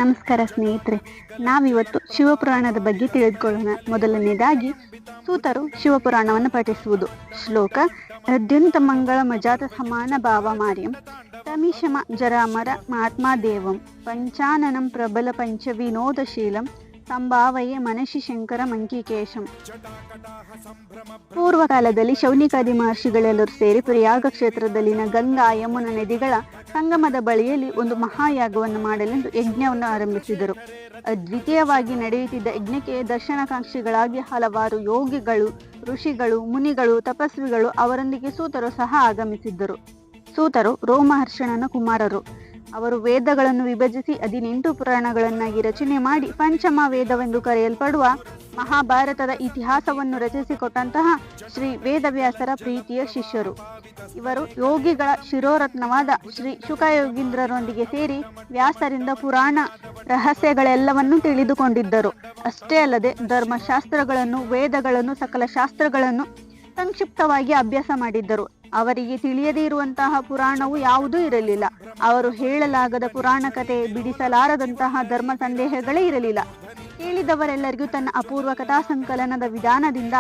ನಮಸ್ಕಾರ ಸ್ನೇಹಿತರೆ, ನಾವಿವತ್ತು ಶಿವಪುರಾಣದ ಬಗ್ಗೆ ತಿಳಿದುಕೊಳ್ಳೋಣ. ಮೊದಲನೇದಾಗಿ ಸೂತರು ಶಿವಪುರಾಣವನ್ನು ಪಠಿಸುವುದು. ಶ್ಲೋಕ: ಅತ್ಯಂತ ಮಂಗಳ ಮಜಾತ ಸಮಾನ ಭಾವ ಮಾರ್ಯಂ ತಮಿಶಮ ಜರಾಮರ ಮಹಾತ್ಮ ದೇವಂ ಪಂಚಾನನಂ ಪ್ರಬಲ ಪಂಚವಿನೋದಶೀಲಂ ಸಂಭಾವಯೇ ಮನಶಿ ಶಂಕರ ಮಂಕಿಕೇಶಂ. ಪೂರ್ವಕಾಲದಲ್ಲಿ ಶೌನಿಕಾದಿ ಮಹರ್ಷಿಗಳೆಲ್ಲರೂ ಸೇರಿ ಪ್ರಯಾಗ ಕ್ಷೇತ್ರದಲ್ಲಿನ ಗಂಗಾ ಯಮುನಾ ನದಿಗಳ ಸಂಗಮದ ಬಳಿಯಲ್ಲಿ ಒಂದು ಮಹಾಯಾಗವನ್ನು ಮಾಡಲೆಂದು ಯಜ್ಞವನ್ನು ಆರಂಭಿಸಿದರು. ಅದ್ವಿತೀಯವಾಗಿ ನಡೆಯುತ್ತಿದ್ದ ಯಜ್ಞಕ್ಕೆ ದರ್ಶನಾಕಾಂಕ್ಷಿಗಳಾಗಿ ಹಲವಾರು ಯೋಗಿಗಳು, ಋಷಿಗಳು, ಮುನಿಗಳು, ತಪಸ್ವಿಗಳು, ಅವರೊಂದಿಗೆ ಸೂತರು ಸಹ ಆಗಮಿಸಿದ್ದರು. ಸೂತರು ರೋಮಹರ್ಷಣನ ಕುಮಾರರು. ಅವರು ವೇದಗಳನ್ನು ವಿಭಜಿಸಿ 18 ಪುರಾಣಗಳನ್ನಾಗಿ ರಚನೆ ಮಾಡಿ ಪಂಚಮ ವೇದವೆಂದು ಕರೆಯಲ್ಪಡುವ ಮಹಾಭಾರತದ ಇತಿಹಾಸವನ್ನು ರಚಿಸಿಕೊಟ್ಟಂತಹ ಶ್ರೀ ವೇದವ್ಯಾಸರ ಪ್ರೀತಿಯ ಶಿಷ್ಯರು. ಇವರು ಯೋಗಿಗಳ ಶಿರೋರತ್ನವಾದ ಶ್ರೀ ಶುಕಯೋಗೀಂದ್ರರೊಂದಿಗೆ ಸೇರಿ ವ್ಯಾಸರಿಂದ ಪುರಾಣ ರಹಸ್ಯಗಳೆಲ್ಲವನ್ನೂ ತಿಳಿದುಕೊಂಡಿದ್ದರು. ಅಷ್ಟೇ ಅಲ್ಲದೆ ಧರ್ಮಶಾಸ್ತ್ರಗಳನ್ನು, ವೇದಗಳನ್ನು, ಸಕಲ ಶಾಸ್ತ್ರಗಳನ್ನು ಸಂಕ್ಷಿಪ್ತವಾಗಿ ಅಭ್ಯಾಸ ಮಾಡಿದ್ದರು. ಅವರಿಗೆ ತಿಳಿಯದೇ ಇರುವಂತಹ ಪುರಾಣವು ಯಾವುದೂ ಇರಲಿಲ್ಲ. ಅವರು ಹೇಳಲಾಗದ ಪುರಾಣ ಕಥೆ, ಬಿಡಿಸಲಾರದಂತಹ ಧರ್ಮ ಸಂದೇಹಗಳೇ ಇರಲಿಲ್ಲ. ಕೇಳಿದವರೆಲ್ಲರಿಗೂ ತನ್ನ ಅಪೂರ್ವ ಕಥಾ ಸಂಕಲನದ ವಿಧಾನದಿಂದ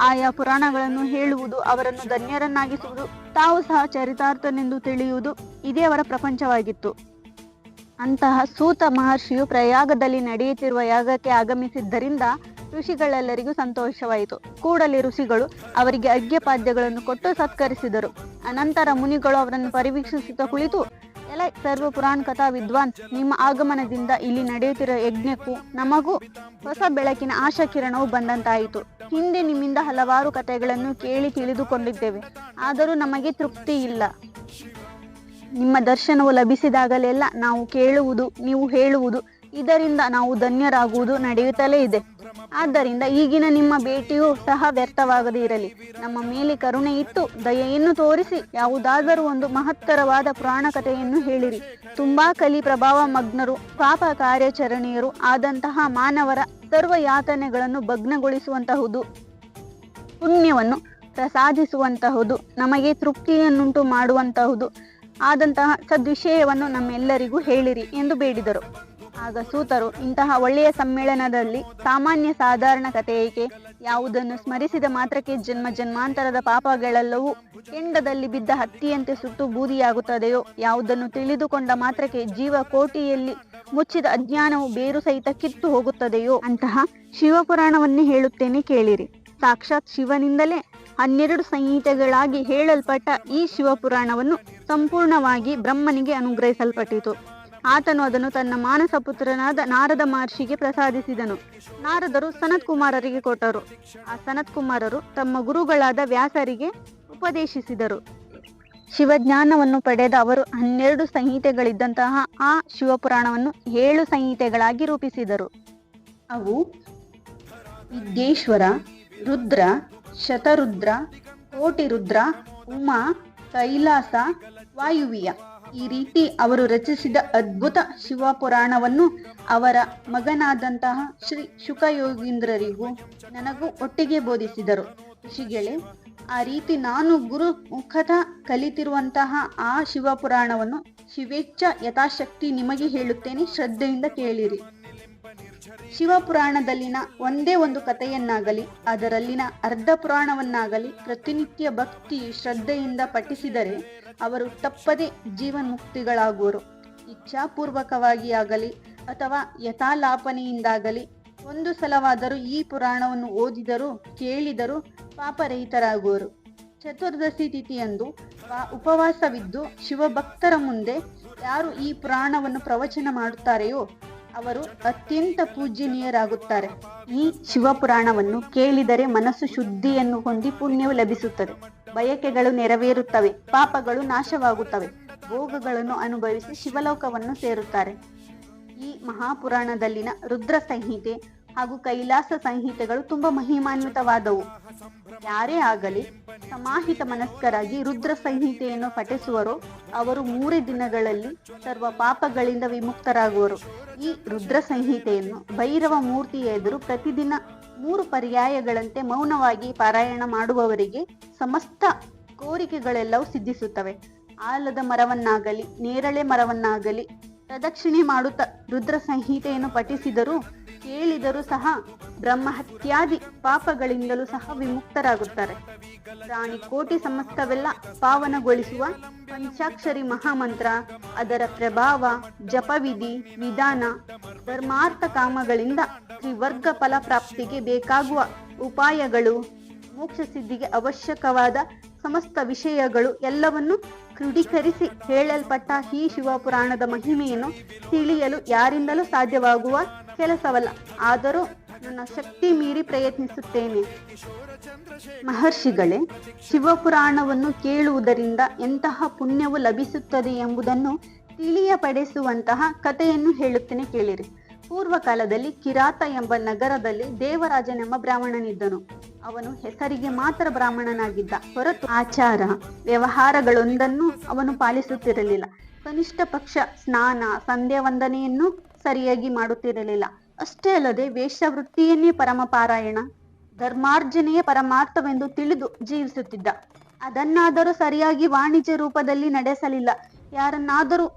ಆಯಾ ಪುರಾಣಗಳನ್ನು ಹೇಳುವುದು, ಅವರನ್ನು ಧನ್ಯರನ್ನಾಗಿಸುವುದು, ತಾವು ಸಹ ಚರಿತಾರ್ಥನೆಂದು ತಿಳಿಯುವುದು ಇದೇ ಅವರ ಪ್ರಪಂಚವಾಗಿತ್ತು. ಅಂತಹ ಸೂತ ಮಹರ್ಷಿಯು ಪ್ರಯಾಗದಲ್ಲಿ ನಡೆಯುತ್ತಿರುವ ಯಾಗಕ್ಕೆ ಆಗಮಿಸಿದ್ದರಿಂದ ಋಷಿಗಳೆಲ್ಲರಿಗೂ ಸಂತೋಷವಾಯಿತು. ಕೂಡಲೇ ಋಷಿಗಳು ಅವರಿಗೆ ಅರ್ಘ್ಯಪಾದ್ಯಗಳನ್ನು ಕೊಟ್ಟು ಸತ್ಕರಿಸಿದರು. ಅನಂತರ ಮುನಿಗಳು ಅವರನ್ನು ಪರಿವೀಕ್ಷಿಸುತ್ತಾ ಕುಳಿತು, ಎಲ್ಲ ಸರ್ವ ಪುರಾಣ ಕಥಾ ವಿದ್ವಾನ್, ನಿಮ್ಮ ಆಗಮನದಿಂದ ಇಲ್ಲಿ ನಡೆಯುತ್ತಿರುವ ಯಜ್ಞಕ್ಕೂ ನಮಗೂ ಹೊಸ ಬೆಳಕಿನ ಆಶಾಕಿರಣವು ಬಂದಂತಾಯಿತು. ಹಿಂದೆ ನಿಮ್ಮಿಂದ ಹಲವಾರು ಕಥೆಗಳನ್ನು ಕೇಳಿ ತಿಳಿದುಕೊಂಡಿದ್ದೇವೆ, ಆದರೂ ನಮಗೆ ತೃಪ್ತಿ ಇಲ್ಲ. ನಿಮ್ಮ ದರ್ಶನವು ಲಭಿಸಿದಾಗಲೆಲ್ಲ ನಾವು ಕೇಳುವುದು, ನೀವು ಹೇಳುವುದು, ಇದರಿಂದ ನಾವು ಧನ್ಯರಾಗುವುದು ನಡೆಯುತ್ತಲೇ ಇದೆ. ಆದ್ದರಿಂದ ಈಗಿನ ನಿಮ್ಮ ಭೇಟಿಯೂ ಸಹ ವ್ಯರ್ಥವಾಗದೇ ಇರಲಿ. ನಮ್ಮ ಮೇಲೆ ಕರುಣೆ ಇಟ್ಟು ದಯೆಯನ್ನು ತೋರಿಸಿ ಯಾವುದಾದರೂ ಒಂದು ಮಹತ್ತರವಾದ ಪುರಾಣ ಕಥೆಯನ್ನು ಹೇಳಿರಿ. ತುಂಬಾ ಕಲಿ ಪ್ರಭಾವ ಮಗ್ನರು, ಪಾಪ ಕಾರ್ಯಾಚರಣೀಯರು ಆದಂತಹ ಮಾನವರ ಸರ್ವ ಯಾತನೆಗಳನ್ನು ಭಗ್ನಗೊಳಿಸುವಂತಹುದು, ಪುಣ್ಯವನ್ನು ಪ್ರಸಾದಿಸುವಂತಹುದು, ನಮಗೆ ತೃಪ್ತಿಯನ್ನುಂಟು ಮಾಡುವಂತಹುದು ಆದಂತಹ ಸದ್ವಿಷಯವನ್ನು ನಮ್ಮೆಲ್ಲರಿಗೂ ಹೇಳಿರಿ ಎಂದು ಬೇಡಿದರು. ಆಗ ಸೂತರು, ಇಂತಹ ಒಳ್ಳೆಯ ಸಮ್ಮೇಳನದಲ್ಲಿ ಸಾಮಾನ್ಯ ಸಾಧಾರಣ ಕಥೆ ಏಕೆ? ಯಾವುದನ್ನು ಸ್ಮರಿಸಿದ ಮಾತ್ರಕ್ಕೆ ಜನ್ಮ ಜನ್ಮಾಂತರದ ಪಾಪಗಳೆಲ್ಲವೂ ಕೆಂಡದಲ್ಲಿ ಬಿದ್ದ ಹತ್ತಿಯಂತೆ ಸುಟ್ಟು ಬೂದಿಯಾಗುತ್ತದೆಯೋ? ಯಾವುದನ್ನು ತಿಳಿದುಕೊಂಡ ಮಾತ್ರಕ್ಕೆ ಜೀವಕೋಟಿಯಲ್ಲಿ ಮುಚ್ಚಿದ ಅಜ್ಞಾನವು ಬೇರು ಸಹಿತ ಕಿತ್ತು ಹೋಗುತ್ತದೆಯೋ? ಅಂತಹ ಶಿವಪುರಾಣವನ್ನೇ ಹೇಳುತ್ತೇನೆ ಕೇಳಿರಿ. ಸಾಕ್ಷಾತ್ ಶಿವನಿಂದಲೇ 12 ಸಂಹಿತೆಗಳಾಗಿ ಹೇಳಲ್ಪಟ್ಟ ಈ ಶಿವಪುರಾಣವನ್ನು ಸಂಪೂರ್ಣವಾಗಿ ಬ್ರಹ್ಮನಿಗೆ ಅನುಗ್ರಹಿಸಲ್ಪಟ್ಟಿತು. ಆತನು ಅದನ್ನು ತನ್ನ ಮಾನಸ ಪುತ್ರನಾದ ನಾರದ ಮಹರ್ಷಿಗೆ ಪ್ರಸಾದಿಸಿದನು. ನಾರದರು ಸನತ್ ಕುಮಾರರಿಗೆ ಕೊಟ್ಟರು. ಆ ಸನತ್ ಕುಮಾರರು ತಮ್ಮ ಗುರುಗಳಾದ ವ್ಯಾಸರಿಗೆ ಉಪದೇಶಿಸಿದರು. ಶಿವಜ್ಞಾನವನ್ನು ಪಡೆದ ಅವರು 12 ಸಂಹಿತೆಗಳಿದ್ದಂತಹ ಆ ಶಿವಪುರಾಣವನ್ನು 7 ಸಂಹಿತೆಗಳಾಗಿ ರೂಪಿಸಿದರು. ಅವು ವಿದ್ಯೇಶ್ವರ, ರುದ್ರ, ಶತರುದ್ರ, ಕೋಟಿರುದ್ರ, ಉಮಾ, ಕೈಲಾಸ, ವಾಯುವ್ಯ. ಈ ರೀತಿ ಅವರು ರಚಿಸಿದ ಅದ್ಭುತ ಶಿವಪುರಾಣವನ್ನು ಅವರ ಮಗನಾದಂತಹ ಶ್ರೀ ಶುಕಯೋಗೀಂದ್ರರಿಗೂ ನನಗೂ ಒಟ್ಟಿಗೆ ಬೋಧಿಸಿದರು. ಋಷಿಗಳೇ, ಆ ರೀತಿ ನಾನು ಗುರು ಮುಖತಃ ಕಲಿತಿರುವಂತಹ ಆ ಶಿವಪುರಾಣವನ್ನು ಶಿವೇಚ್ಛ ಯಥಾಶಕ್ತಿ ನಿಮಗೆ ಹೇಳುತ್ತೇನೆ, ಶ್ರದ್ಧೆಯಿಂದ ಕೇಳಿರಿ. ಶಿವಪುರಾಣದಲ್ಲಿನ ಒಂದೇ ಒಂದು ಕಥೆಯನ್ನಾಗಲಿ, ಅದರಲ್ಲಿನ ಅರ್ಧ ಪುರಾಣವನ್ನಾಗಲಿ ಪ್ರತಿನಿತ್ಯ ಭಕ್ತಿ ಶ್ರದ್ಧೆಯಿಂದ ಪಠಿಸಿದರೆ ಅವರು ತಪ್ಪದೆ ಜೀವನ್ಮುಕ್ತಿಗಳಾಗುವರು. ಇಚ್ಛಾಪೂರ್ವಕವಾಗಿ ಆಗಲಿ ಅಥವಾ ಯಥಾಲಾಪನೆಯಿಂದಾಗಲಿ ಒಂದು ಸಲವಾದರೂ ಈ ಪುರಾಣವನ್ನು ಓದಿದರೂ ಕೇಳಿದರೂ ಪಾಪರಹಿತರಾಗುವರು. ಚತುರ್ದಶಿ ತಿಥಿಯಂದು ಉಪವಾಸವಿದ್ದು ಶಿವಭಕ್ತರ ಮುಂದೆ ಯಾರು ಈ ಪುರಾಣವನ್ನು ಪ್ರವಚನ ಮಾಡುತ್ತಾರೆಯೋ ಅವರು ಅತ್ಯಂತ ಪೂಜ್ಯನೀಯರಾಗುತ್ತಾರೆ. ಈ ಶಿವಪುರಾಣವನ್ನು ಕೇಳಿದರೆ ಮನಸ್ಸು ಶುದ್ಧಿಯನ್ನು ಹೊಂದಿ ಪುಣ್ಯವು ಲಭಿಸುತ್ತದೆ, ಬಯಕೆಗಳು ನೆರವೇರುತ್ತವೆ, ಪಾಪಗಳು ನಾಶವಾಗುತ್ತವೆ, ಭೋಗಗಳನ್ನು ಅನುಭವಿಸಿ ಶಿವಲೋಕವನ್ನು ಸೇರುತ್ತಾರೆ. ಈ ಮಹಾಪುರಾಣದಲ್ಲಿನ ರುದ್ರ ಸಂಹಿತೆ ಹಾಗೂ ಕೈಲಾಸ ಸಂಹಿತೆಗಳು ತುಂಬಾ ಮಹಿಮಾನ್ವಿತವಾದವು. ಯಾರೇ ಆಗಲಿ ಸಮಾಹಿತ ಮನಸ್ಕರಾಗಿ ರುದ್ರ ಸಂಹಿತೆಯನ್ನು ಪಠಿಸುವರೋ ಅವರು 3 ದಿನಗಳಲ್ಲಿ ಸರ್ವ ಪಾಪಗಳಿಂದ ವಿಮುಕ್ತರಾಗುವರು. ಈ ರುದ್ರ ಸಂಹಿತೆಯನ್ನು ಭೈರವ ಮೂರ್ತಿಯ ಎದುರು ಪ್ರತಿದಿನ 3 ಪರ್ಯಾಯಗಳಂತೆ ಮೌನವಾಗಿ ಪಾರಾಯಣ ಮಾಡುವವರಿಗೆ ಸಮಸ್ತ ಕೋರಿಕೆಗಳೆಲ್ಲವೂ ಸಿದ್ಧಿಸುತ್ತವೆ. ಆಲದ ಮರವನ್ನಾಗಲಿ, ನೇರಳೆ ಮರವನ್ನಾಗಲಿ, ಪ್ರದಕ್ಷಿಣೆ ಮಾಡುತ್ತಾ ರುದ್ರ ಸಂಹಿತೆಯನ್ನು ಪಠಿಸಿದರೂ ಕೇಳಿದರೂ ಸಹ ಬ್ರಹ್ಮಹತ್ಯಾದಿ ಪಾಪಗಳಿಂದಲೂ ಸಹ ವಿಮುಕ್ತರಾಗುತ್ತಾರೆ. ಪ್ರಾಣಿ ಕೋಟಿ ಸಮಸ್ತವೆಲ್ಲ ಪಾವನಗೊಳಿಸುವ ಪಂಚಾಕ್ಷರಿ ಮಹಾಮಂತ್ರ, ಅದರ ಪ್ರಭಾವ, ಜಪವಿಧಿ ವಿಧಾನ, ಧರ್ಮಾರ್ಥ ಕಾಮಗಳಿಂದ ತ್ರಿವರ್ಗ ಫಲ ಪ್ರಾಪ್ತಿಗೆ ಬೇಕಾಗುವ ಉಪಾಯಗಳು, ಮೋಕ್ಷ ಸಿದ್ಧಿಗೆ ಅವಶ್ಯಕವಾದ ಸಮಸ್ತ ವಿಷಯಗಳು ಎಲ್ಲವನ್ನು ಕ್ರೋಢೀಕರಿಸಿ ಹೇಳಲ್ಪಟ್ಟ ಈ ಶಿವಪುರಾಣದ ಮಹಿಮೆಯನ್ನು ತಿಳಿಯಲು ಯಾರಿಂದಲೂ ಸಾಧ್ಯವಾಗುವ ಕೆಲಸವಲ್ಲ. ಆದರೂ ನನ್ನ ಶಕ್ತಿ ಮೀರಿ ಪ್ರಯತ್ನಿಸುತ್ತೇನೆ. ಮಹರ್ಷಿಗಳೇ, ಶಿವಪುರಾಣವನ್ನು ಕೇಳುವುದರಿಂದ ಎಂತಹ ಪುಣ್ಯವು ಲಭಿಸುತ್ತದೆ ಎಂಬುದನ್ನು ತಿಳಿಯಪಡಿಸುವಂತಹ ಕಥೆಯನ್ನು ಹೇಳುತ್ತೇನೆ, ಕೇಳಿರಿ. ಪೂರ್ವ ಕಾಲದಲ್ಲಿ ಕಿರಾತ ಎಂಬ ನಗರದಲ್ಲಿ ದೇವರಾಜನೆಂಬ ಬ್ರಾಹ್ಮಣನಿದ್ದನು. ಅವನು ಹೆಸರಿಗೆ ಮಾತ್ರ ಬ್ರಾಹ್ಮಣನಾಗಿದ್ದ ಹೊರತು ಆಚಾರ ವ್ಯವಹಾರಗಳೊಂದನ್ನು ಅವನು ಪಾಲಿಸುತ್ತಿರಲಿಲ್ಲ. ಕನಿಷ್ಠ ಪಕ್ಷ ಸ್ನಾನ ಸಂಧ್ಯಾ ವಂದನೆಯನ್ನು ಸರಿಯಾಗಿ ಮಾಡುತ್ತಿರಲಿಲ್ಲ. ಅಷ್ಟೇ ಅಲ್ಲದೆ ವೇಷವೃತ್ತಿಯನ್ನೇ ಪರಮಪಾರಾಯಣ, ಧರ್ಮಾರ್ಜನೆಯ ಪರಮಾರ್ಥವೆಂದು ತಿಳಿದು ಜೀವಿಸುತ್ತಿದ್ದ. ಅದನ್ನಾದರೂ ಸರಿಯಾಗಿ ವಾಣಿಜ್ಯ ರೂಪದಲ್ಲಿ ನಡೆಸಲಿಲ್ಲ. ಯಾರನ್ನಾದರೂ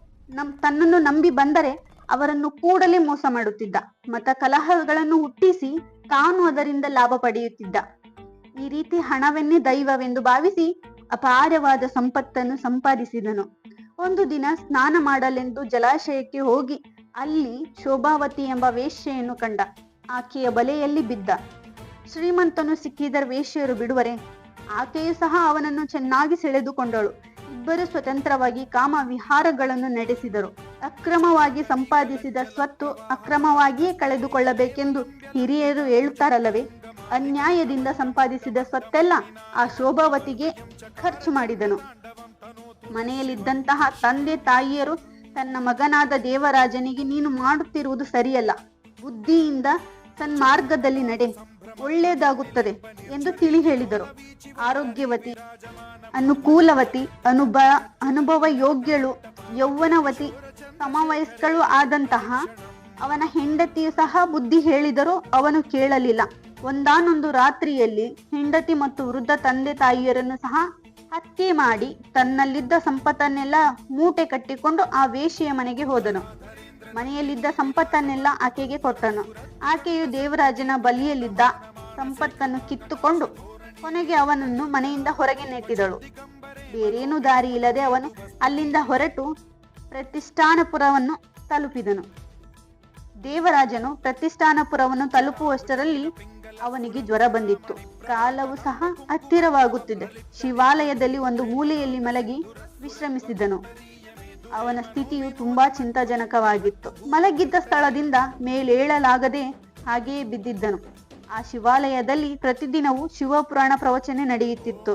ತನ್ನನ್ನು ನಂಬಿ ಬಂದರೆ ಅವರನ್ನು ಕೂಡಲೇ ಮೋಸ ಮಾಡುತ್ತಿದ್ದ. ಮತ ಕಲಹಗಳನ್ನು ಹುಟ್ಟಿಸಿ ತಾನು ಅದರಿಂದ ಲಾಭ ಪಡೆಯುತ್ತಿದ್ದ. ಈ ರೀತಿ ಹಣವನ್ನೇ ದೈವವೆಂದು ಭಾವಿಸಿ ಅಪಾರವಾದ ಸಂಪತ್ತನ್ನು ಸಂಪಾದಿಸಿದನು. ಒಂದು ದಿನ ಸ್ನಾನ ಮಾಡಲೆಂದು ಜಲಾಶಯಕ್ಕೆ ಹೋಗಿ ಅಲ್ಲಿ ಶೋಭಾವತಿ ಎಂಬ ವೇಶ್ಯೆಯನ್ನು ಕಂಡ. ಆಕೆಯ ಬಲೆಯಲ್ಲಿ ಬಿದ್ದ. ಶ್ರೀಮಂತನು ಸಿಕ್ಕಿದರೆ ವೇಶ್ಯೆಯರು ಬಿಡುವರೆ? ಆಕೆಯು ಸಹ ಅವನನ್ನು ಚೆನ್ನಾಗಿ ಸೆಳೆದುಕೊಂಡಳು. ಇಬ್ಬರು ಸ್ವತಂತ್ರವಾಗಿ ಕಾಮ ವಿಹಾರಗಳನ್ನು ನಡೆಸಿದರು. ಅಕ್ರಮವಾಗಿ ಸಂಪಾದಿಸಿದ ಸ್ವತ್ತು ಅಕ್ರಮವಾಗಿಯೇ ಕಳೆದುಕೊಳ್ಳಬೇಕೆಂದು ಹಿರಿಯರು ಹೇಳುತ್ತಾರಲ್ಲವೇ? ಅನ್ಯಾಯದಿಂದ ಸಂಪಾದಿಸಿದ ಸ್ವತ್ತೆಲ್ಲ ಆ ಶೋಭಾವತಿಗೆ ಖರ್ಚು ಮಾಡಿದನು. ಮನೆಯಲ್ಲಿದ್ದಂತಹ ತಂದೆ ತಾಯಿಯರು ತನ್ನ ಮಗನಾದ ದೇವರಾಜನಿಗೆ, ನೀನು ಮಾಡುತ್ತಿರುವುದು ಸರಿಯಲ್ಲ, ಬುದ್ಧಿಯಿಂದ ಸನ್ಮಾರ್ಗದಲ್ಲಿ ನಡೆ, ಒಳ್ಳೆಯದಾಗುತ್ತದೆ ಎಂದು ತಿಳಿ ಹೇಳಿದರು. ಆರೋಗ್ಯವತಿ, ಅನುಕೂಲವತಿ, ಅನುಭವ ಯೋಗ್ಯಳು, ಯೌವನವತಿ, ಸಮವಯಸ್ಕಳು ಆದಂತಹ ಅವನ ಹೆಂಡತಿಯು ಸಹ ಬುದ್ಧಿ ಹೇಳಿದರೂ ಅವನು ಕೇಳಲಿಲ್ಲ. ಒಂದಾನೊಂದು ರಾತ್ರಿಯಲ್ಲಿ ಹೆಂಡತಿ ಮತ್ತು ವೃದ್ಧ ತಂದೆ ತಾಯಿಯರನ್ನು ಸಹ ಹತ್ಯೆ ಮಾಡಿ ತನ್ನಲ್ಲಿದ್ದ ಸಂಪತ್ತನ್ನೆಲ್ಲ ಮೂಟೆ ಕಟ್ಟಿಕೊಂಡು ಆ ವೇಶ್ಯೆಯ ಮನೆಗೆ ಹೋದನು. ಮನೆಯಲ್ಲಿದ್ದ ಸಂಪತ್ತನ್ನೆಲ್ಲ ಆಕೆಗೆ ಕೊಟ್ಟನು. ಆಕೆಯು ದೇವರಾಜನ ಬಳಿಯಲ್ಲಿದ್ದ ಸಂಪತ್ತನ್ನು ಕಿತ್ತುಕೊಂಡು ಕೊನೆಗೆ ಅವನನ್ನು ಮನೆಯಿಂದ ಹೊರಗೆ ನೆಟ್ಟಿದಳು. ಬೇರೇನೂ ದಾರಿ ಇಲ್ಲದೆ ಅವನು ಅಲ್ಲಿಂದ ಹೊರಟು ಪ್ರತಿಷ್ಠಾನಪುರವನ್ನು ತಲುಪಿದನು. ದೇವರಾಜನು ಪ್ರತಿಷ್ಠಾನಪುರವನ್ನು ತಲುಪುವಷ್ಟರಲ್ಲಿ ಅವನಿಗೆ ಜ್ವರ ಬಂದಿತ್ತು. ಕಾಲವು ಸಹ ಹತ್ತಿರವಾಗುತ್ತಿದೆ. ಶಿವಾಲಯದಲ್ಲಿ ಒಂದು ಮೂಲೆಯಲ್ಲಿ ಮಲಗಿ ವಿಶ್ರಮಿಸಿದನು. ಅವನ ಸ್ಥಿತಿಯು ತುಂಬಾ ಚಿಂತಾಜನಕವಾಗಿತ್ತು. ಮಲಗಿದ್ದ ಸ್ಥಳದಿಂದ ಮೇಲೇಳಲಾಗದೆ ಹಾಗೆಯೇ ಬಿದ್ದಿದ್ದನು. ಆ ಶಿವಾಲಯದಲ್ಲಿ ಪ್ರತಿದಿನವೂ ಶಿವಪುರಾಣ ಪ್ರವಚನ ನಡೆಯುತ್ತಿತ್ತು.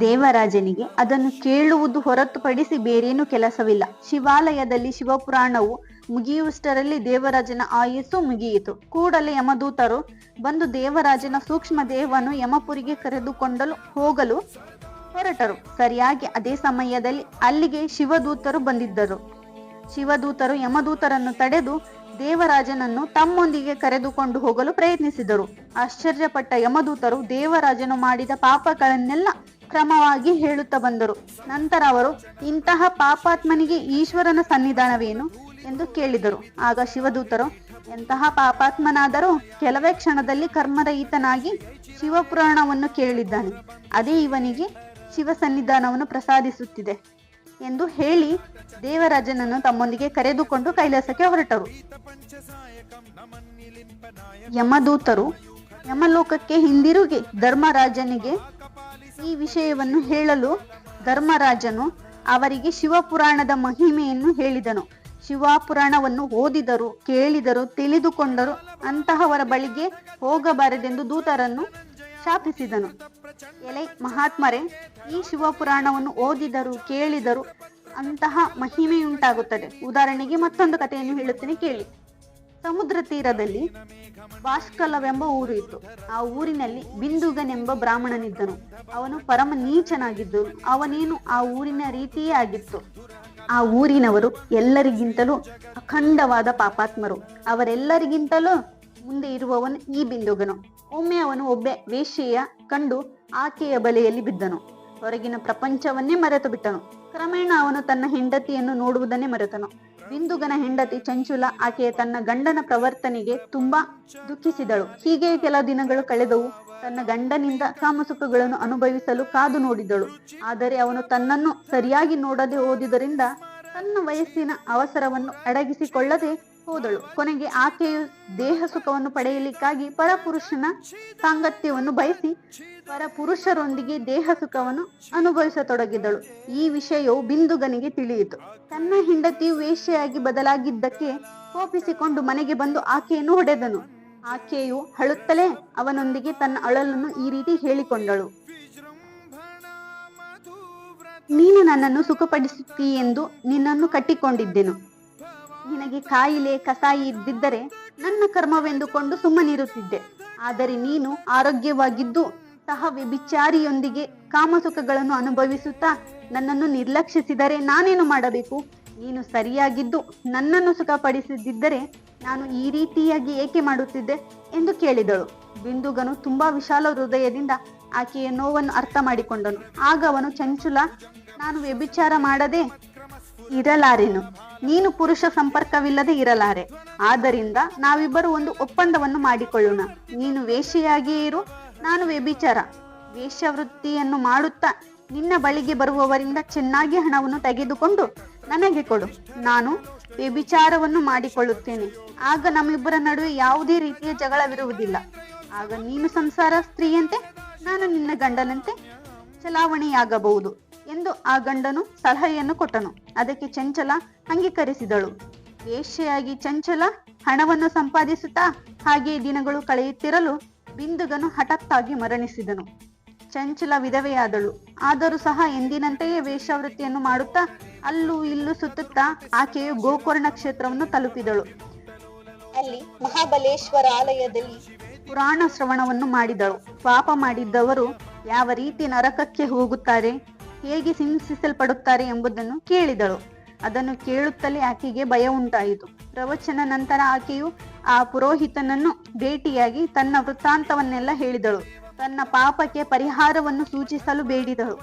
ದೇವರಾಜನಿಗೆ ಅದನ್ನು ಕೇಳುವುದು ಹೊರತುಪಡಿಸಿ ಬೇರೇನು ಕೆಲಸವಿಲ್ಲ. ಶಿವಾಲಯದಲ್ಲಿ ಶಿವಪುರಾಣವು ಮುಗಿಯುವಷ್ಟರಲ್ಲಿ ದೇವರಾಜನ ಆಯುಸ್ಸು ಮುಗಿಯಿತು. ಕೂಡಲೇ ಯಮದೂತರು ಬಂದು ದೇವರಾಜನ ಸೂಕ್ಷ್ಮ ದೇಹವನ್ನು ಯಮಪುರಿಗೆ ಕರೆದುಕೊಂಡಲು ಹೋಗಲು ಹೊರಟರು. ಸರಿಯಾಗಿ ಅದೇ ಸಮಯದಲ್ಲಿ ಅಲ್ಲಿಗೆ ಶಿವದೂತರು ಬಂದಿದ್ದರು. ಶಿವದೂತರು ಯಮದೂತರನ್ನು ತಡೆದು ದೇವರಾಜನನ್ನು ತಮ್ಮೊಂದಿಗೆ ಕರೆದುಕೊಂಡು ಹೋಗಲು ಪ್ರಯತ್ನಿಸಿದರು. ಆಶ್ಚರ್ಯಪಟ್ಟ ಯಮದೂತರು ದೇವರಾಜನು ಮಾಡಿದ ಪಾಪಗಳನ್ನೆಲ್ಲ ಕ್ರಮವಾಗಿ ಹೇಳುತ್ತಾ ಬಂದರು. ನಂತರ ಅವರು, ಇಂತಹ ಪಾಪಾತ್ಮನಿಗೆ ಈಶ್ವರನ ಸನ್ನಿಧಾನವೇನು ಎಂದು ಕೇಳಿದರು. ಆಗ ಶಿವದೂತರು, ಎಂತಹ ಪಾಪಾತ್ಮನಾದರೂ ಕೆಲವೇ ಕ್ಷಣದಲ್ಲಿ ಕರ್ಮರಹಿತನಾಗಿ ಶಿವಪುರಾಣವನ್ನು ಕೇಳಿದ್ದಾನೆ, ಅದೇ ಇವನಿಗೆ ಶಿವ ಸನ್ನಿಧಾನವನ್ನು ಪ್ರಸಾದಿಸುತ್ತಿದೆ ಎಂದು ಹೇಳಿ ದೇವರಾಜನನ್ನು ತಮ್ಮೊಂದಿಗೆ ಕರೆದುಕೊಂಡು ಕೈಲಾಸಕ್ಕೆ ಹೊರಟರು. ಯಮದೂತರು ಯಮಲೋಕಕ್ಕೆ ಹಿಂದಿರುಗಿ ಧರ್ಮರಾಜನಿಗೆ ಈ ವಿಷಯವನ್ನು ಹೇಳಲು ಧರ್ಮರಾಜನು ಅವರಿಗೆ ಶಿವಪುರಾಣದ ಮಹಿಮೆಯನ್ನು ಹೇಳಿದನು. ಶಿವಪುರಾಣವನ್ನು ಓದಿದರು, ಕೇಳಿದರು, ತಿಳಿದುಕೊಂಡರು ಅಂತಹವರ ಬಳಿಗೆ ಹೋಗಬಾರದೆಂದು ದೂತರನ್ನು ಶಾಪಿಸಿದನು. ಎಲೈ ಮಹಾತ್ಮರೇ, ಈ ಶಿವಪುರಾಣವನ್ನು ಓದಿದರು, ಕೇಳಿದರು ಅಂತಹ ಮಹಿಮೆಯುಂಟಾಗುತ್ತದೆ. ಉದಾಹರಣೆಗೆ ಮತ್ತೊಂದು ಕಥೆಯನ್ನು ಹೇಳುತ್ತೇನೆ, ಕೇಳಿ. ಸಮುದ್ರ ತೀರದಲ್ಲಿ ಬಾಷ್ಕಲವೆಂಬ ಊರು ಇತ್ತು. ಆ ಊರಿನಲ್ಲಿ ಬಿಂದುಗನೆಂಬ ಬ್ರಾಹ್ಮಣನಿದ್ದನು. ಅವನು ಪರಮ ನೀಚನಾಗಿದ್ದು, ಅವನೇನು ಆ ಊರಿನ ರೀತಿಯೇ ಆಗಿತ್ತು. ಆ ಊರಿನವರು ಎಲ್ಲರಿಗಿಂತಲೂ ಅಖಂಡವಾದ ಪಾಪಾತ್ಮರು. ಅವರೆಲ್ಲರಿಗಿಂತಲೂ ಮುಂದೆ ಇರುವವನು ಈ ಬಿಂದುಗನು. ಒಮ್ಮೆ ಅವನು ಒಬ್ಬ ವೇಶ್ಯೆಯ ಕಂಡು ಆಕೆಯ ಬಲೆಯಲ್ಲಿ ಬಿದ್ದನು. ಹೊರಗಿನ ಪ್ರಪಂಚವನ್ನೇ ಮರೆತು ಬಿಟ್ಟನು. ಕ್ರಮೇಣ ಅವನು ತನ್ನ ಹೆಂಡತಿಯನ್ನು ನೋಡುವುದನ್ನೇ ಮರೆತನು. ಬಿಂದುಗನ ಹೆಂಡತಿ ಚಂಚುಲ ಆಕೆಯ ತನ್ನ ಗಂಡನ ಪ್ರವರ್ತನೆಗೆ ತುಂಬಾ ದುಃಖಿಸಿದಳು. ಹೀಗೆ ಕೆಲ ದಿನಗಳು ಕಳೆದವು. ತನ್ನ ಗಂಡನಿಂದ ಕಾಮಸುಖಗಳನ್ನು ಅನುಭವಿಸಲು ಕಾದು ನೋಡಿದಳು. ಆದರೆ ಅವನು ತನ್ನನ್ನು ಸರಿಯಾಗಿ ನೋಡದೆ ಹೋದುದರಿಂದ ತನ್ನ ವಯಸ್ಸಿನ ಅವಸರವನ್ನು ಅಡಗಿಸಿಕೊಳ್ಳದೆ ಹೋದಳು. ಕೊನೆಗೆ ಆಕೆಯು ದೇಹ ಸುಖವನ್ನು ಪಡೆಯಲಿಕ್ಕಾಗಿ ಪರಪುರುಷನ ಸಾಂಗತ್ಯವನ್ನು ಬಯಸಿ ಪರಪುರುಷರೊಂದಿಗೆ ದೇಹ ಸುಖವನ್ನು ಅನುಭವಿಸತೊಡಗಿದಳು. ಈ ವಿಷಯವು ಬಿಂದುಗನಿಗೆ ತಿಳಿಯಿತು. ತನ್ನ ಹೆಂಡತಿಯು ವೇಶ್ಯೆಯಾಗಿ ಬದಲಾಗಿದ್ದಕ್ಕೆ ಕೋಪಿಸಿಕೊಂಡು ಮನೆಗೆ ಬಂದು ಆಕೆಯನ್ನು ಹೊಡೆದನು. ಆಕೆಯು ಅಳುತ್ತಲೇ ಅವನೊಂದಿಗೆ ತನ್ನ ಅಳಲನ್ನು ಈ ರೀತಿ ಹೇಳಿಕೊಂಡಳು. ನೀನು ನನ್ನನ್ನು ಸುಖಪಡಿಸುತ್ತೀಯೆಂದು ನಿನ್ನನ್ನು ಕಟ್ಟಿಕೊಂಡಿದ್ದೆನು. ನಿನಗೆ ಕಾಯಿಲೆ ಕಸಾಯಿ ಇದ್ದಿದ್ದರೆ ನನ್ನ ಕರ್ಮವೆಂದುಕೊಂಡು ಸುಮ್ಮನಿರುತ್ತಿದ್ದೆ. ಆದರೆ ನೀನು ಆರೋಗ್ಯವಾಗಿದ್ದು ಸಹ ವ್ಯಭಿಚಾರಿಯೊಂದಿಗೆ ಕಾಮಸುಖಗಳನ್ನು ಅನುಭವಿಸುತ್ತಾ ನನ್ನನ್ನು ನಿರ್ಲಕ್ಷಿಸಿದರೆ ನಾನೇನು ಮಾಡಬೇಕು? ನೀನು ಸರಿಯಾಗಿದ್ದು ನನ್ನನ್ನು ಸುಖಪಡಿಸದಿದ್ದರೆ ನಾನು ಈ ರೀತಿಯಾಗಿ ಏಕೆ ಮಾಡುತ್ತಿದ್ದೆ ಎಂದು ಕೇಳಿದಳು. ಬಿಂದುಗನು ತುಂಬಾ ವಿಶಾಲ ಹೃದಯದಿಂದ ಆಕೆಯ ನೋವನ್ನು ಅರ್ಥ ಮಾಡಿಕೊಂಡನು. ಆಗ ಅವನು, ಚಂಚುಲ, ನಾನು ವ್ಯಭಿಚಾರ ಮಾಡದೆ ಇರಲಾರೆನು. ನೀನು ಪುರುಷ ಸಂಪರ್ಕವಿಲ್ಲದೆ ಇರಲಾರೆ. ಆದ್ದರಿಂದ ನಾವಿಬ್ಬರು ಒಂದು ಒಪ್ಪಂದವನ್ನು ಮಾಡಿಕೊಳ್ಳೋಣ. ನೀನು ವೇಶ್ಯೆಯಾಗಿಯೇ ಇರು, ನಾನು ವ್ಯಭಿಚಾರ. ವೇಶ್ಯವೃತ್ತಿಯನ್ನು ಮಾಡುತ್ತಾ ನಿನ್ನ ಬಳಿಗೆ ಬರುವವರಿಂದ ಚೆನ್ನಾಗಿ ಹಣವನ್ನು ತೆಗೆದುಕೊಂಡು ನನಗೆ ಕೊಡು. ನಾನು ವ್ಯಭಿಚಾರವನ್ನು ಮಾಡಿಕೊಳ್ಳುತ್ತೇನೆ. ಆಗ ನಮ್ಮಿಬ್ಬರ ನಡುವೆ ಯಾವುದೇ ರೀತಿಯ ಜಗಳವಿರುವುದಿಲ್ಲ. ಆಗ ನೀನು ಸಂಸಾರ ಸ್ತ್ರೀಯಂತೆ, ನಾನು ನಿನ್ನ ಗಂಡನಂತೆ ಚಲಾವಣೆಯಾಗಬಹುದು ಎಂದು ಆ ಗಂಡನು ಸಲಹೆಯನ್ನು ಕೊಟ್ಟನು. ಅದಕ್ಕೆ ಚಂಚಲ ಅಂಗೀಕರಿಸಿದಳು. ವೇಶ್ಯೆಯಾಗಿ ಚಂಚಲ ಹಣವನ್ನು ಸಂಪಾದಿಸುತ್ತಾ ಹಾಗೆಯೇ ದಿನಗಳು ಕಳೆಯುತ್ತಿರಲು ಬಿಂದುಗನು ಹಠಾತ್ತಾಗಿ ಮರಣಿಸಿದನು. ಚಂಚಲ ವಿಧವೆಯಾದಳು. ಆದರೂ ಸಹ ಎಂದಿನಂತೆಯೇ ವೇಶ್ಯಾವೃತ್ತಿಯನ್ನು ಮಾಡುತ್ತಾ ಅಲ್ಲೂ ಇಲ್ಲೂ ಸುತ್ತುತ್ತಾ ಆಕೆಯು ಗೋಕರ್ಣ ಕ್ಷೇತ್ರವನ್ನು ತಲುಪಿದಳು. ಅಲ್ಲಿ ಮಹಾಬಲೇಶ್ವರ ಆಲಯದಲ್ಲಿ ಪುರಾಣ ಶ್ರವಣವನ್ನು ಮಾಡಿದಳು. ಪಾಪ ಮಾಡಿದ್ದವರು ಯಾವ ರೀತಿ ನರಕಕ್ಕೆ ಹೋಗುತ್ತಾರೆ, ಹೇಗೆ ಹಿಂಸಿಸಲ್ಪಡುತ್ತಾರೆ ಎಂಬುದನ್ನು ಕೇಳಿದಳು. ಅದನ್ನು ಕೇಳುತ್ತಲೇ ಆಕೆಗೆ ಭಯ ಉಂಟಾಯಿತು. ಪ್ರವಚನ ನಂತರ ಆಕೆಯು ಆ ಪುರೋಹಿತನನ್ನು ಭೇಟಿಯಾಗಿ ತನ್ನ ವೃತ್ತಾಂತವನ್ನೆಲ್ಲ ಹೇಳಿದಳು. ತನ್ನ ಪಾಪಕ್ಕೆ ಪರಿಹಾರವನ್ನು ಸೂಚಿಸಲು ಬೇಡಿದಳು.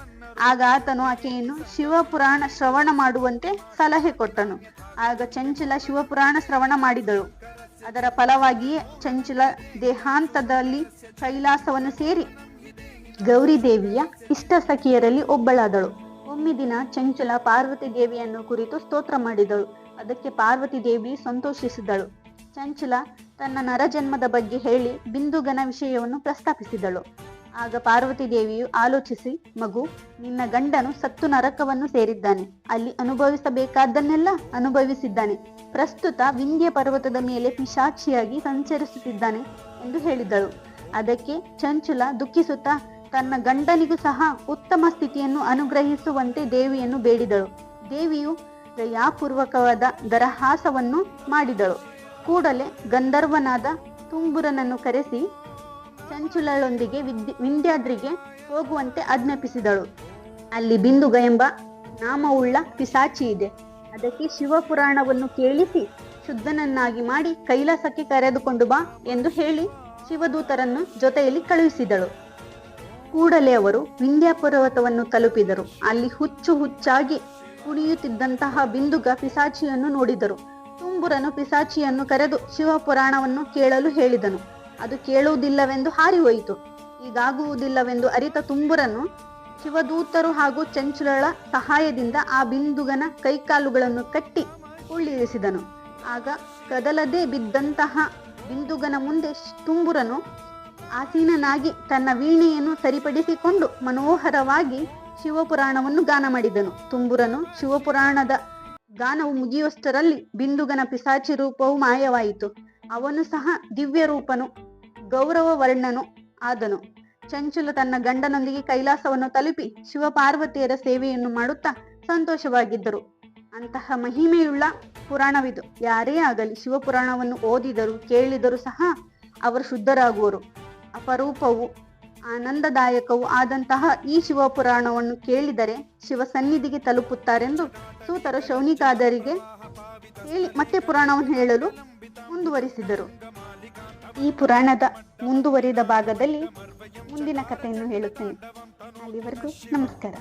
ಆಗ ಆತನು ಆಕೆಯನ್ನು ಶಿವಪುರಾಣ ಶ್ರವಣ ಮಾಡುವಂತೆ ಸಲಹೆ ಕೊಟ್ಟನು. ಆಗ ಚಂಚಲ ಶಿವಪುರಾಣ ಶ್ರವಣ ಮಾಡಿದಳು. ಅದರ ಫಲವಾಗಿಯೇ ಚಂಚಲ ದೇಹಾಂತದಲ್ಲಿ ಕೈಲಾಸವನ್ನು ಸೇರಿ ಗೌರಿದೇವಿಯ ಇಷ್ಟ ಸಖಿಯರಲ್ಲಿ ಒಬ್ಬಳಾದಳು. ಒಮ್ಮೆ ದಿನ ಚಂಚಲ ಪಾರ್ವತಿ ದೇವಿಯನ್ನು ಕುರಿತು ಸ್ತೋತ್ರ ಮಾಡಿದಳು. ಅದಕ್ಕೆ ಪಾರ್ವತಿ ದೇವಿ ಸಂತೋಷಿಸಿದಳು. ಚಂಚಲ ತನ್ನ ನರಜನ್ಮದ ಬಗ್ಗೆ ಹೇಳಿ ಬಿಂದುಗನ ವಿಷಯವನ್ನು ಪ್ರಸ್ತಾಪಿಸಿದಳು. ಆಗ ಪಾರ್ವತಿ ದೇವಿಯು ಆಲೋಚಿಸಿ, ಮಗು, ನಿನ್ನ ಗಂಡನು ಸತ್ತು ನರಕವನ್ನು ಸೇರಿದ್ದಾನೆ. ಅಲ್ಲಿ ಅನುಭವಿಸಬೇಕಾದ್ದನ್ನೆಲ್ಲ ಅನುಭವಿಸಿದ್ದಾನೆ. ಪ್ರಸ್ತುತ ವಿಂಧ್ಯ ಪರ್ವತದ ಮೇಲೆ ಪಿಶಾಚಿಯಾಗಿ ಸಂಚರಿಸುತ್ತಿದ್ದಾನೆ ಎಂದು ಹೇಳಿದಳು. ಅದಕ್ಕೆ ಚಂಚಲ ದುಃಖಿಸುತ್ತಾ ತನ್ನ ಗಂಡನಿಗೂ ಸಹ ಉತ್ತಮ ಸ್ಥಿತಿಯನ್ನು ಅನುಗ್ರಹಿಸುವಂತೆ ದೇವಿಯನ್ನು ಬೇಡಿದಳು. ದೇವಿಯು ದಯಾಪೂರ್ವಕವಾದ ದರಹಾಸವನ್ನು ಮಾಡಿದಳು. ಕೂಡಲೇ ಗಂಧರ್ವನಾದ ತುಂಬುರನನ್ನು ಕರೆಸಿ ಚಂಚುಲಳೊಂದಿಗೆ ವಿಂಧ್ಯಾದ್ರಿಗೆ ಹೋಗುವಂತೆ ಆಜ್ಞಾಪಿಸಿದಳು. ಅಲ್ಲಿ ಬಿಂದುಗ ಎಂಬ ನಾಮವುಳ್ಳ ಪಿಸಾಚಿ ಇದೆ. ಅದಕ್ಕೆ ಶಿವಪುರಾಣವನ್ನು ಕೇಳಿಸಿ ಶುದ್ಧನನ್ನಾಗಿ ಮಾಡಿ ಕೈಲಾಸಕ್ಕೆ ಕರೆದುಕೊಂಡು ಬಾ ಎಂದು ಹೇಳಿ ಶಿವದೂತರನ್ನು ಜೊತೆಯಲ್ಲಿ ಕಳುಹಿಸಿದಳು. ಕೂಡಲೇ ಅವರು ವಿಂಧ್ಯ ಪರ್ವತವನ್ನು ತಲುಪಿದರು. ಅಲ್ಲಿ ಹುಚ್ಚಾಗಿ ಕುಣಿಯುತ್ತಿದ್ದಂತಹ ಬಿಂದುಗ ಪಿಸಾಚಿಯನ್ನು ನೋಡಿದರು. ತುಂಬುರನು ಪಿಸಾಚಿಯನ್ನು ಕರೆದು ಶಿವಪುರಾಣವನ್ನು ಕೇಳಲು ಹೇಳಿದನು. ಅದು ಕೇಳುವುದಿಲ್ಲವೆಂದು ಹಾರಿ ಹೋಯಿತು. ಹೀಗಾಗುವುದಿಲ್ಲವೆಂದು ಅರಿತ ತುಂಬುರನು ಶಿವದೂತರು ಹಾಗೂ ಚಂಚುಲಳ ಸಹಾಯದಿಂದ ಆ ಬಿಂದುಗನ ಕೈಕಾಲುಗಳನ್ನು ಕಟ್ಟಿ ಉಳ್ಳಿರಿಸಿದನು. ಆಗ ಕದಲದೆ ಬಿದ್ದಂತಹ ಬಿಂದುಗನ ಮುಂದೆ ತುಂಬುರನು ಆಸೀನನಾಗಿ ತನ್ನ ವೀಣೆಯನ್ನು ಸರಿಪಡಿಸಿಕೊಂಡು ಮನೋಹರವಾಗಿ ಶಿವಪುರಾಣವನ್ನು ಗಾನ ಮಾಡಿದನು. ತುಂಬುರನು ಶಿವಪುರಾಣದ ಗಾನವು ಮುಗಿಯುವಷ್ಟರಲ್ಲಿ ಬಿಂದುಗನ ಪಿಸಾಚಿ ರೂಪವು ಮಾಯವಾಯಿತು. ಅವನು ಸಹ ದಿವ್ಯ ರೂಪನು ಗೌರವವರ್ಣನು ಆದನು. ಚಂಚುಲ ತನ್ನ ಗಂಡನೊಂದಿಗೆ ಕೈಲಾಸವನ್ನು ತಲುಪಿ ಶಿವಪಾರ್ವತಿಯರ ಸೇವೆಯನ್ನು ಮಾಡುತ್ತಾ ಸಂತೋಷವಾಗಿದ್ದರು. ಅಂತಹ ಮಹಿಮೆಯುಳ್ಳ ಪುರಾಣವಿದು. ಯಾರೇ ಆಗಲಿ ಶಿವಪುರಾಣವನ್ನು ಓದಿದರೂ ಕೇಳಿದರೂ ಸಹ ಅವರು ಶುದ್ಧರಾಗುವರು. ಅಪರೂಪವು ಆನಂದದಾಯಕವೂ ಆದಂತಹ ಈ ಶಿವಪುರಾಣವನ್ನು ಕೇಳಿದರೆ ಶಿವ ಸನ್ನಿಧಿಗೆ ತಲುಪುತ್ತಾರೆಂದು ಸೂತರು ಶೌನಿಕಾದರಿಗೆ ಹೇಳಿ ಮತ್ತೆ ಪುರಾಣವನ್ನು ಹೇಳಲು ಮುಂದುವರಿಸಿದರು. ಈ ಪುರಾಣದ ಮುಂದುವರಿದ ಭಾಗದಲ್ಲಿ ಮುಂದಿನ ಕಥೆಯನ್ನು ಹೇಳುತ್ತೇನೆ. ಅಲ್ಲಿವರೆಗೂ ನಮಸ್ಕಾರ.